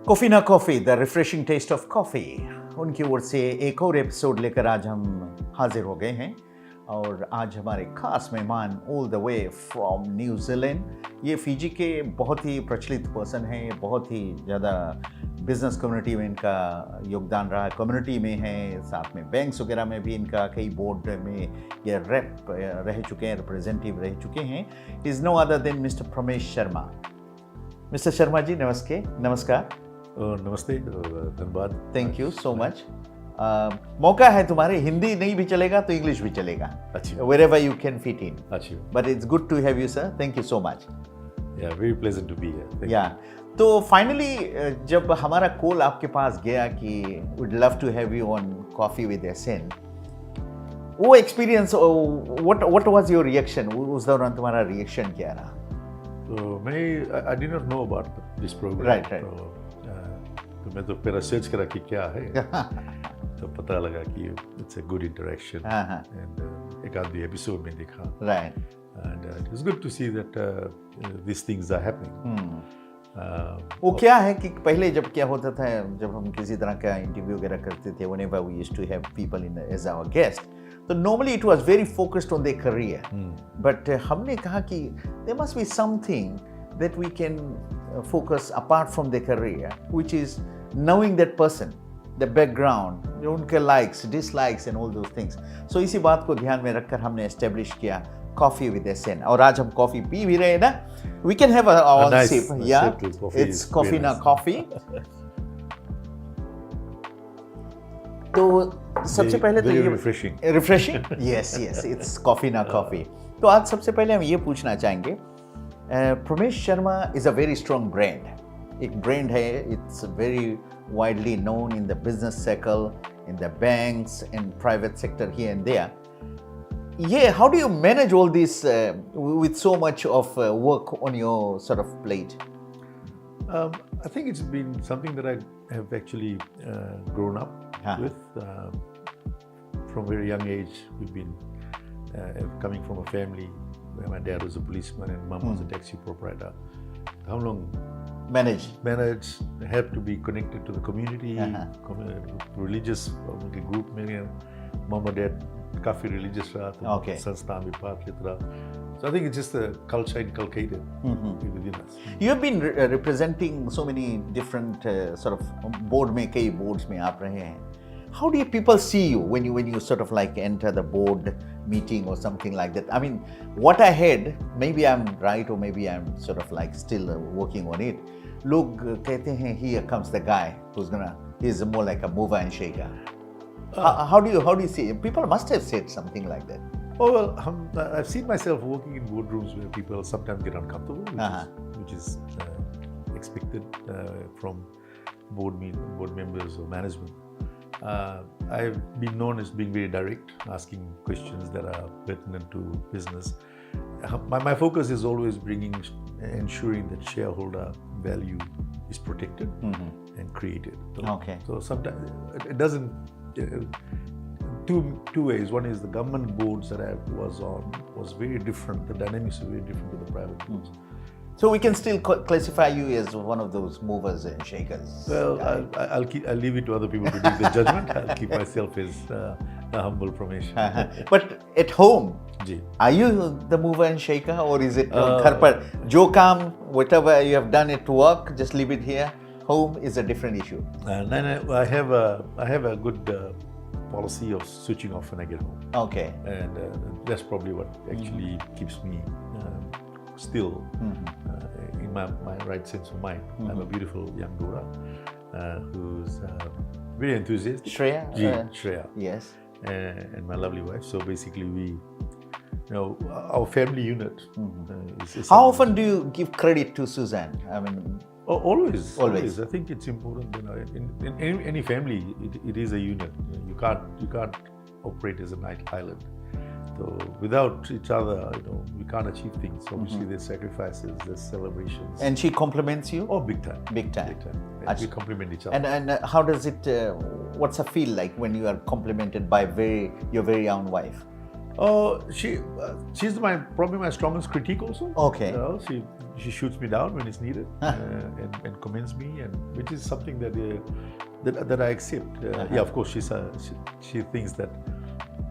कोफीना coffee the refreshing taste of coffee उनकी ओर से एक और एपिसोड लेकर आज हम हाजिर हो गए हैं और आज हमारे खास मेहमान all the way from New Zealand. ये फिजी के बहुत ही प्रचलित पर्सन हैं, बहुत ही ज़्यादा बिजनेस कम्युनिटी में इनका योगदान रहा है, कम्युनिटी में है, साथ में बैंक्स वगैरह में भी इनका कई बोर्ड में ये रेप रह चुके हैं, रिप्रेजेंटेटिव रह चुके हैं। Is no other than mister Pramesh Sharma. Mister Sharma ji नमस्कार। नमस्ते, धन्यवाद। Thank you so much. मौका है तुम्हारे, हिंदी नहीं भी चलेगा तो इंग्लिश भी चलेगा, wherever you can fit in. But it's good to have you, sir. Thank you so much. Yeah, very pleasant to be here. Thank you. तो फाइनली जब हमारा कॉल आपके पास गया कि would love to have you on Coffee with SN, वो experience, what was your reaction? उस दौरान तुम्हारा रिएक्शन क्या रहा? तो I did not know about this program. Right. तो मैं तो पहले सर्च करा कि क्या है तो पता लगा कि it's a good interaction and एक आध एपिसोड में देखा, right, and it was good to see that this things are happening. वो क्या है कि पहले जब क्या होता था, जब हम किसी तरह का इंटरव्यू वगैरह करते थे, whenever we used to have people in as our guest, तो normally it was very focused on their career, but हमने कहा कि there must be something that we can focus apart from their career, which is knowing that person, the background, उनके likes, dislikes and all those things. So इसी बात को ध्यान में रखकर हमने establish किया Coffee with SN, और आज हम कॉफी पी भी रहे हैं ना, we can have our own sip, yeah, it's Kofeena coffee. तो सबसे पहले तो ये refreshing, yes, it's Kofeena coffee. तो आज सबसे पहले हम ये पूछना चाहेंगे, Pramesh Sharma is a very strong brand. एक brand है, it's very widely known in the business circle, in the banks and private sector here and there. Yeah, how do you manage all this with so much of work on your sort of plate? I think it's been something that I have actually grown up with. From very young age, we've been coming from a family where my dad was a policeman and mom was a taxi proprietor. How long manage, have to be connected to the community, religious group में mom and dad काफी religious रहा, तो संस्थान में part लेता रहा. So I think it's just the culture inculcated within us. You have been representing so many different sort of board में, कई boards में आप रहे हैं. How do people see you when you sort of like enter the board meeting or something like that? I mean, what I heard, maybe I'm right or maybe I'm sort of like still working on it. लोग कहते हैं here comes the guy he's more like a mover and shaker. How do you see it? People must have said something like that. Oh well, I've seen myself working in boardrooms where people sometimes get uncomfortable, which is expected from board members or management. I've been known as being very direct, asking questions that are pertinent to business. My focus is always ensuring that shareholder value is protected and created. So sometimes it doesn't. Two ways. One is the government boards that I was on was very different. The dynamics are very different to the private boards. So we can still classify you as one of those movers and shakers. Well, I'll leave it to other people to do the judgment. I'll keep myself as a humble Pramesh. But at home, are you the mover and shaker, or is it घर पर जो काम, whatever you have done at work, just leave it here? Home is a different issue. No, I have a good policy of switching off when I get home. Okay. And that's probably what actually keeps me still in my right sense of mind. I have a beautiful young daughter who's very enthusiastic. Shreya. Yes. And my lovely wife. So basically our family unit is how often do you give credit to Suzanne? I mean, always. I think it's important. In any family, it is a unit. You can't operate as an island. So without each other, we can't achieve things. Obviously, there's sacrifices, there's celebrations. And she compliments you? Oh, big time. We compliment each other. And how does it? What's it feel like when you are complimented by your very own wife? She's probably my strongest critique also. Okay. She shoots me down when it's needed and commends me, and which is something that I accept. Yeah, of course, she thinks that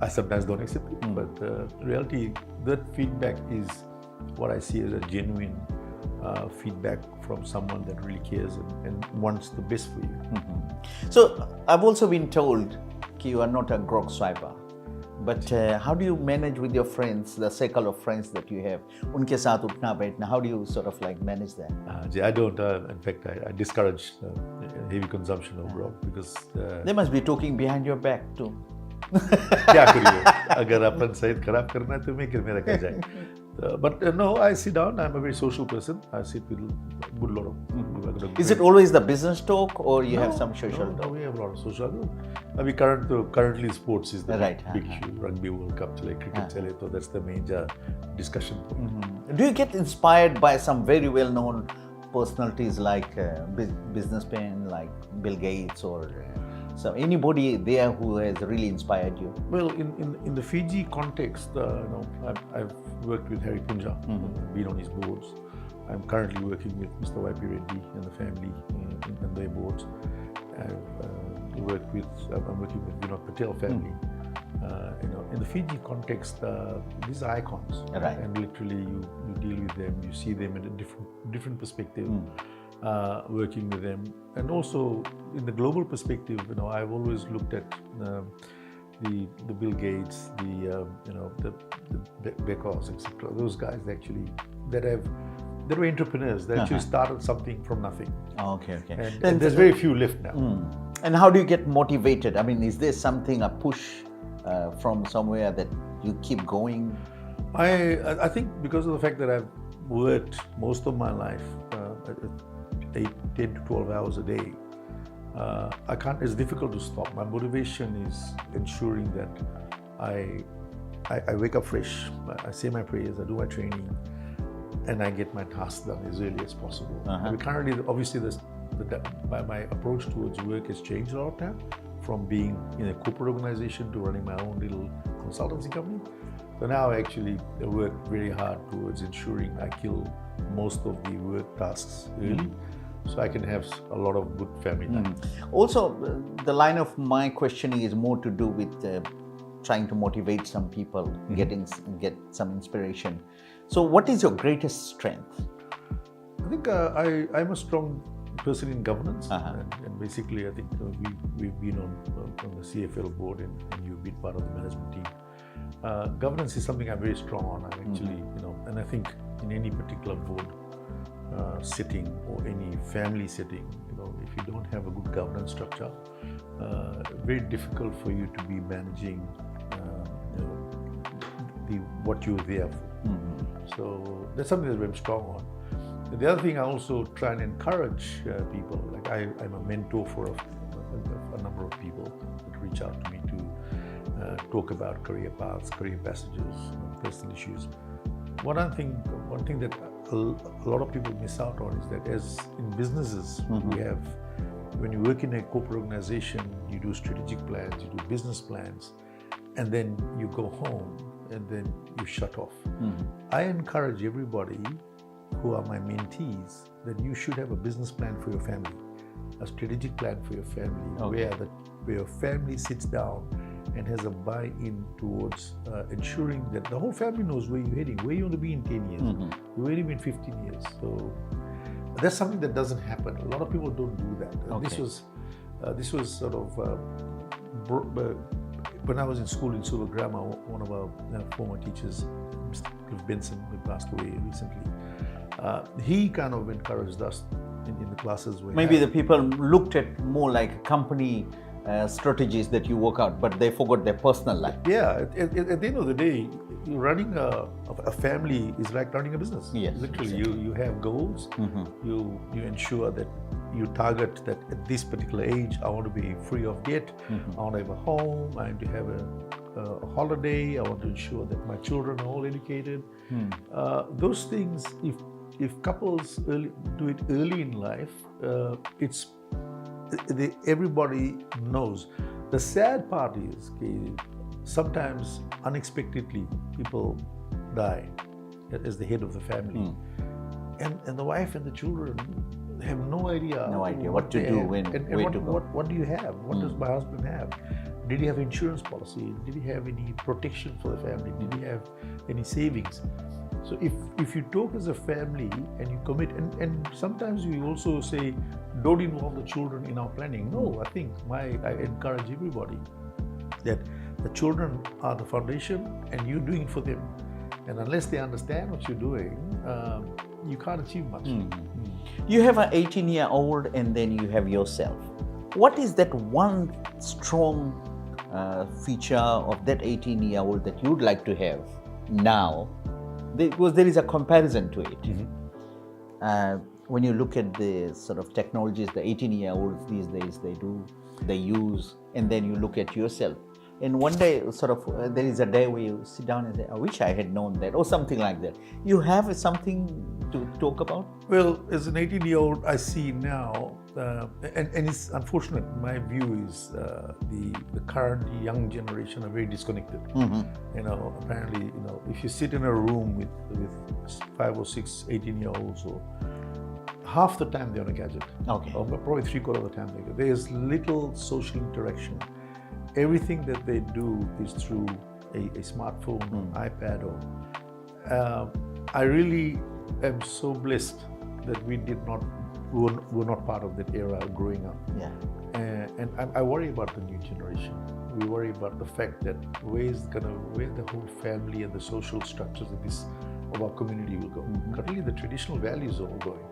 I sometimes don't accept it, but in reality, that feedback is what I see as a genuine feedback from someone that really cares and wants the best for you. So I've also been told that you are not a grog swiper. But how do you manage with your friends, the circle of friends that you have? Unke saath utna baithna, how do you sort of like manage that? I don't. In fact, I discourage heavy consumption of grog because they must be talking behind your back too. क्या करिए? अगर अपन सेहत खराब करना है तो मैं क्या मेरा क्या जाए? But no, I sit down. I'm a very social person. I sit with a good lot of people. Is it always the business talk, or you have some social talk? No, we have a lot of social. Currently sports is the big issue. Rugby World Cup, cricket, so that's the major discussion point. Do you get inspired by some very well-known personalities like businessmen like Bill Gates or so anybody there who has really inspired you? Well, in the Fiji context, I've worked with Harry Punja, been on his boards. I'm currently working with Mr. Y.P. Reddy and the family in their boards. I'm working with Vinod Patel family. In the Fiji context, these are icons, right? And literally, you deal with them, you see them in a different perspective. Working with them, and also in the global perspective, I've always looked at the Bill Gates, the Beckers, etc. Those guys actually that were entrepreneurs. They actually started something from nothing. Okay. And there's very few left now. And how do you get motivated? I mean, is there something, a push from somewhere that you keep going? I think because of the fact that I've worked most of my life 10 to 12 hours a day, it's difficult to stop. My motivation is ensuring that I wake up fresh, I say my prayers, I do my training, and I get my tasks done as early as possible. I mean, currently, obviously, my approach towards work has changed a lot of time, from being in a corporate organization to running my own little consultancy company. So now I actually work very hard towards ensuring I kill most of the work tasks early, so I can have a lot of good family time. Also, the line of my questioning is more to do with trying to motivate some people, get some inspiration. So what is your greatest strength? I think I'm a strong person in governance, and basically I think we've been on the CFL board and you've been part of the management team. Governance is something I'm very strong on. I'm actually, and I think in any particular board setting or any family setting, if you don't have a good governance structure, very difficult for you to be managing what you're there for. So that's something that I'm strong on. The other thing I also try and encourage people, like I'm a mentor for a number of people that reach out to me to talk about career paths, career passages, personal issues. One thing that a lot of people miss out on is that as in businesses, we have, when you work in a corporate organization, you do strategic plans, you do business plans, and then you go home and then you shut off. I encourage everybody who are my mentees that you should have a business plan for your family, a strategic plan for your family, where your family sits down and has a buy-in towards ensuring that the whole family knows where you're heading, where you want to be in 10 years, where you want to be in 15 years. So that's something that doesn't happen. A lot of people don't do that. This was sort of when I was in school in Silver Grammar. One of our former teachers, Mr. Cliff Benson, who passed away recently, he kind of encouraged us in the classes. Maybe the people looked at more like company strategies that you work out, but they forgot their personal life. Yeah, at the end of the day, running a family is like running a business. Yes, literally, you have goals. You ensure that you target that at this particular age, I want to be free of debt. I want to have a home. I want to have a holiday. I want to ensure that my children are all educated. Those things, if couples do it early in life, everybody knows. The sad part is, sometimes unexpectedly people die as the head of the family, and the wife and the children have no idea. No idea what to do, where to go. What do you have? What does my husband have? Did he have insurance policy? Did he have any protection for the family? Did he have any savings? So if you talk as a family and you commit, and sometimes we also say, don't involve the children in our planning. No, I encourage everybody that the children are the foundation and you're doing it for them. And unless they understand what you're doing, you can't achieve much. You have an 18-year-old and then you have yourself. What is that one strong feature of that 18-year-old that you'd like to have now? Because there is a comparison to it. When you look at the sort of technologies the 18-year-olds these days they use, and then you look at yourself. And one day, there is a day where you sit down and say, I wish I had known that, or something like that. You have something to talk about? Well, as an 18-year-old, I see now, and it's unfortunate, my view is the current young generation are very disconnected. Apparently, if you sit in a room with 5 or 6 18-year-olds, or half the time they're on a gadget. Okay. Or probably 3/4 of the time there's little social interaction. Everything that they do is through a smartphone, or iPad, or I really am so blessed that we were not part of that era growing up. Yeah. And I worry about the new generation. We worry about the fact that where the whole family and the social structures of our community will go. Currently, the traditional values are all going.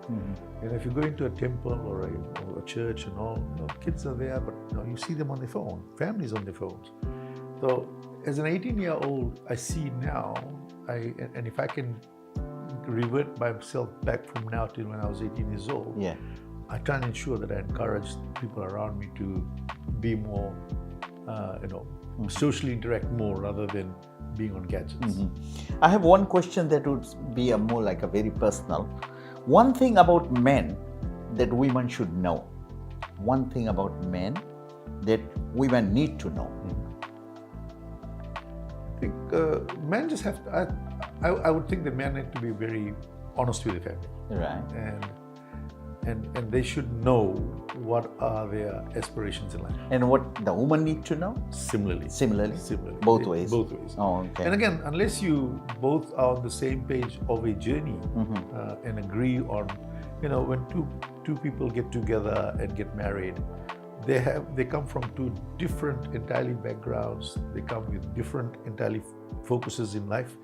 And if you go into a temple or a church and all, kids are there, but you see them on their phone, families on their phones. So, as an 18-year-old, I see now, and if I can revert myself back from now till when I was 18 years old, I try and ensure that I encourage people around me to be more, socially interact more rather than being on gadgets. I have one question that would be more like a very personal. One thing about men that women should know. One thing about men that women need to know. I think men just have to, I would think that men need to be very honest with the family. Right. And they should know what are their aspirations in life. And what the woman need to know? Similarly. Both ways? Both ways. Oh, okay. And again, unless you both are on the same page of a journey and agree on, when two people get together and get married, they come from two different entirely backgrounds. They come with different entirely focuses in life,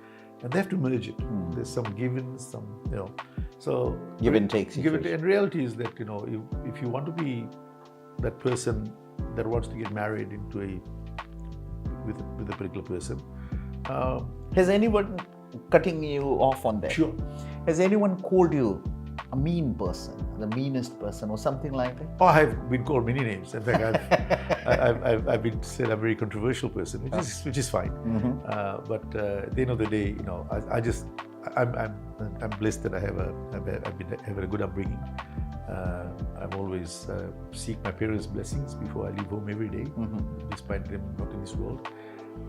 and they have to merge it. There's some given, some so give and take. And reality is that if you want to be that person that wants to get married with a particular person. Has anyone, cutting you off on that? Sure. Has anyone called you a mean person, the meanest person, or something like that? Oh, I've been called many names. In fact, I've been said I'm a very controversial person, which is fine. But at the end of the day, I'm blessed that I've been having a good upbringing. I've always seek my parents' blessings before I leave home every day, despite them not in this world.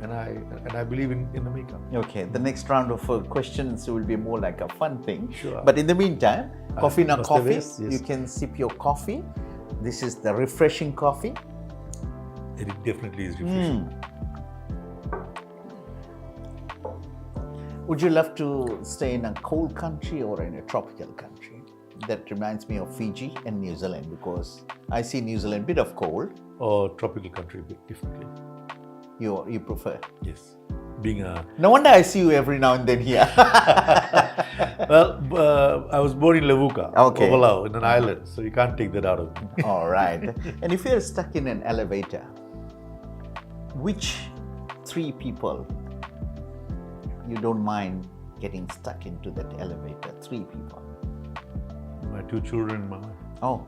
And I believe in the makeup. Okay, the next round of questions will be more like a fun thing. Sure. But in the meantime, Kofeena coffee. Yes. You can sip your coffee. This is the refreshing coffee. It definitely is refreshing. Would you love to stay in a cold country or in a tropical country? That reminds me of Fiji and New Zealand, because I see New Zealand a bit of cold. Or tropical country, definitely. You prefer? Yes. Being a... No wonder I see you every now and then here. Well, I was born in Levuka, Ovalau, in an island, so you can't take that out of me. All right. And if you're stuck in an elevator, which 3 people you don't mind getting stuck into that elevator? 3 people. My 2 children, my wife. Oh.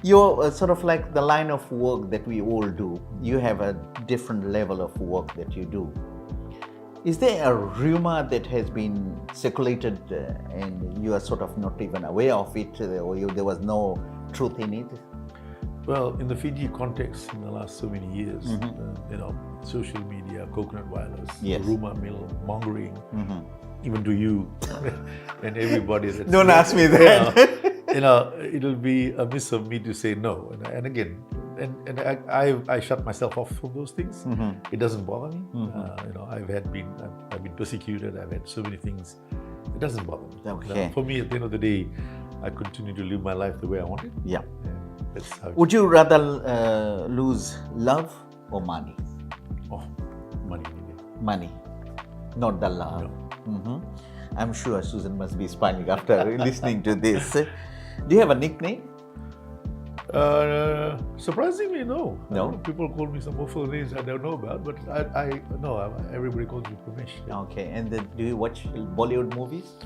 You're sort of like the line of work that we all do. You have a different level of work that you do. Is there a rumor that has been circulated and you are sort of not even aware of it, or there was no truth in it? Well, in the Fiji context, in the last so many years, social media, coconut wireless, Yes. rumor mill, mongering, even to you and everybody. That's Don't ask me that. It'll be amiss of me to say no. And again, and I shut myself off from those things. It doesn't bother me. I've been persecuted. I've had so many things. It doesn't bother me. Okay. For me, at the end of the day, I continue to live my life the way I want it. Yeah. That's how Would you rather lose love or money? money. Money, not the love. I'm sure Susan must be smiling after listening to this. Do you have a nickname? Surprisingly, no. No? People call me some awful names I don't know about, but everybody calls me Pramesh. Okay, and then do you watch Bollywood movies?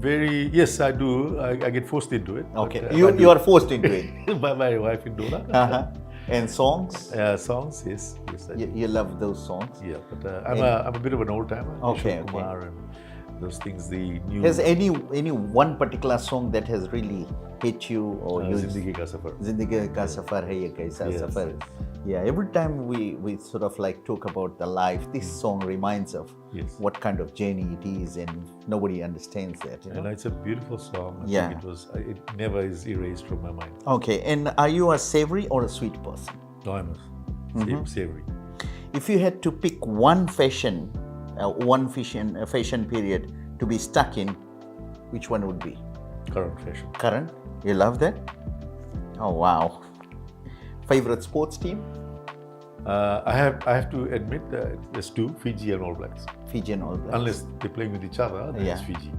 Yes, I do. I get forced into it. Okay, but, you are forced into it. by my wife Indora. And songs? Songs, yes, I do. You love those songs? Yeah, but I'm a bit of an old timer. Okay, Kumar and those things. The new. Has any one particular song that has really hit you or you? Zindagi Ka Safar. Zindagi Ka Safar Hai Ye Kaisa Yes, Safar. yes. Yeah, every time we sort of like talk about the life, this song reminds of what kind of journey it is, and nobody understands that. And it's a beautiful song. I think it never is erased from my mind. Okay, and are you a savory or a sweet person? No, I'm a savory. If you had to pick one fashion period to be stuck in, which one would be? Current fashion. Current? You love that? Oh wow. Favorite sports team? I have to admit that there's two, Fiji and All Blacks. Fiji and All Blacks. Unless they're playing with each other, then it's Fiji.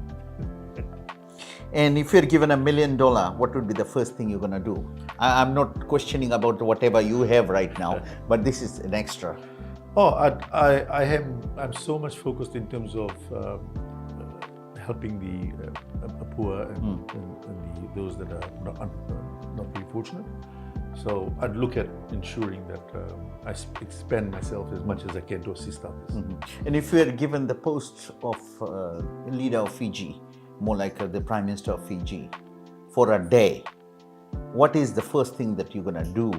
And if you're given $1 million, what would be the first thing you're gonna do? I'm not questioning about whatever you have right now, but this is an extra. I'm so much focused in terms of helping the poor and those that are not very fortunate. So I'd look at ensuring that I expand myself as much as I can to assist others. And if you are given the post of leader of Fiji, more like the Prime Minister of Fiji, for a day, what is the first thing that you're gonna do?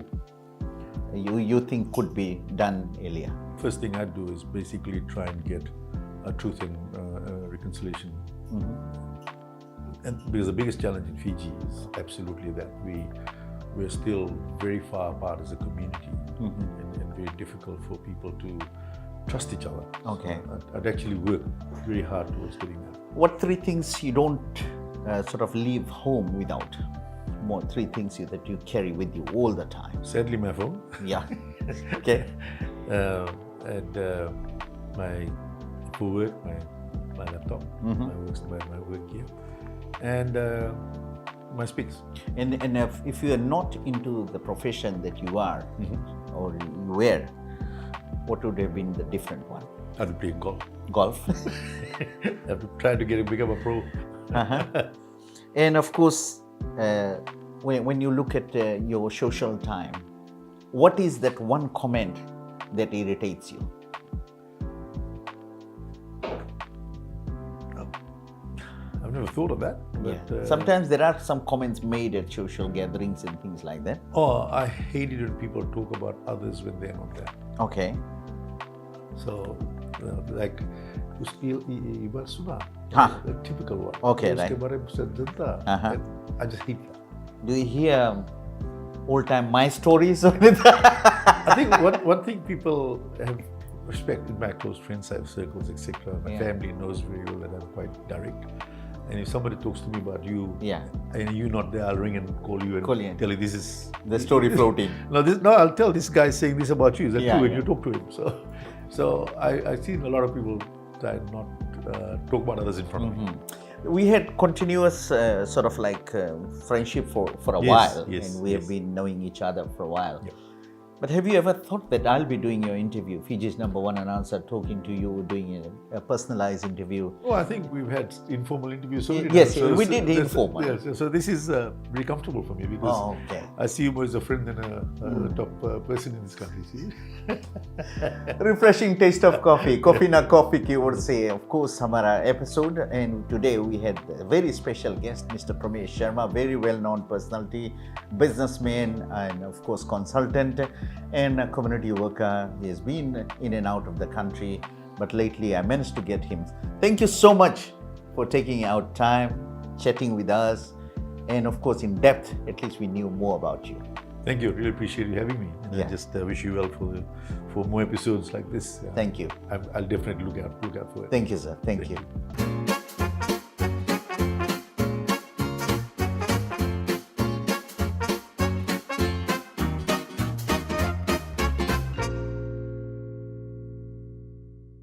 You think could be done earlier? First thing I'd do is basically try and get a truth and reconciliation. And because the biggest challenge in Fiji is absolutely that we're still very far apart as a community, and very difficult for people to trust each other. Okay. So I'd actually work very hard towards getting that. What 3 things you don't sort of leave home without? More 3 things that you carry with you all the time. Sadly, my phone. Yeah. Okay. And my for work, my laptop, my work gear, and my speaks. And if you are not into the profession that you are or you were, what would have been the different one? I'd be playing golf. Golf. I've tried to become a pro. And of course, when you look at your social time, what is that one comment that irritates you? I've never thought of that. But, sometimes there are some comments made at social gatherings and things like that. I hate it when people talk about others when they're not there. Okay. So, like, ibar suna, a typical one. Okay, right. I just hate that. Do you hear old-time my stories? I think one thing people have respected my close friends, I have circles, etc. My family knows very well that I'm quite direct. And if somebody talks to me about you, and you're not there, I'll ring and call you and tell you this is the story floating. No, I'll tell this guy saying this about you. Is that true? And you talk to him. So I've seen a lot of people try not talk about others in front of me. We had continuous sort of like friendship for a while, and we have been knowing each other for a while. Yeah. But have you ever thought that I'll be doing your interview, Fiji's #1 announcer, talking to you, doing a personalized interview? Oh, I think we've had informal interviews. Yes, we did informal. Yes, so this is very comfortable for me because I see you as a friend and a top person in this country. See? refreshing taste of coffee. Kofeena coffee की ओर से of course हमारा episode, and today we had a very special guest, Mr. Pramesh Sharma, very well-known personality, businessman, and of course consultant and a community worker. He has been in and out of the country, but lately I managed to get him. Thank you so much for taking out time, chatting with us, and of course in depth. At least we knew more about you. Thank you. Really appreciate you having me. And Yeah. I just wish you well for more episodes like this. Thank you. I'll definitely look out for it. Thank you, sir. Thank you.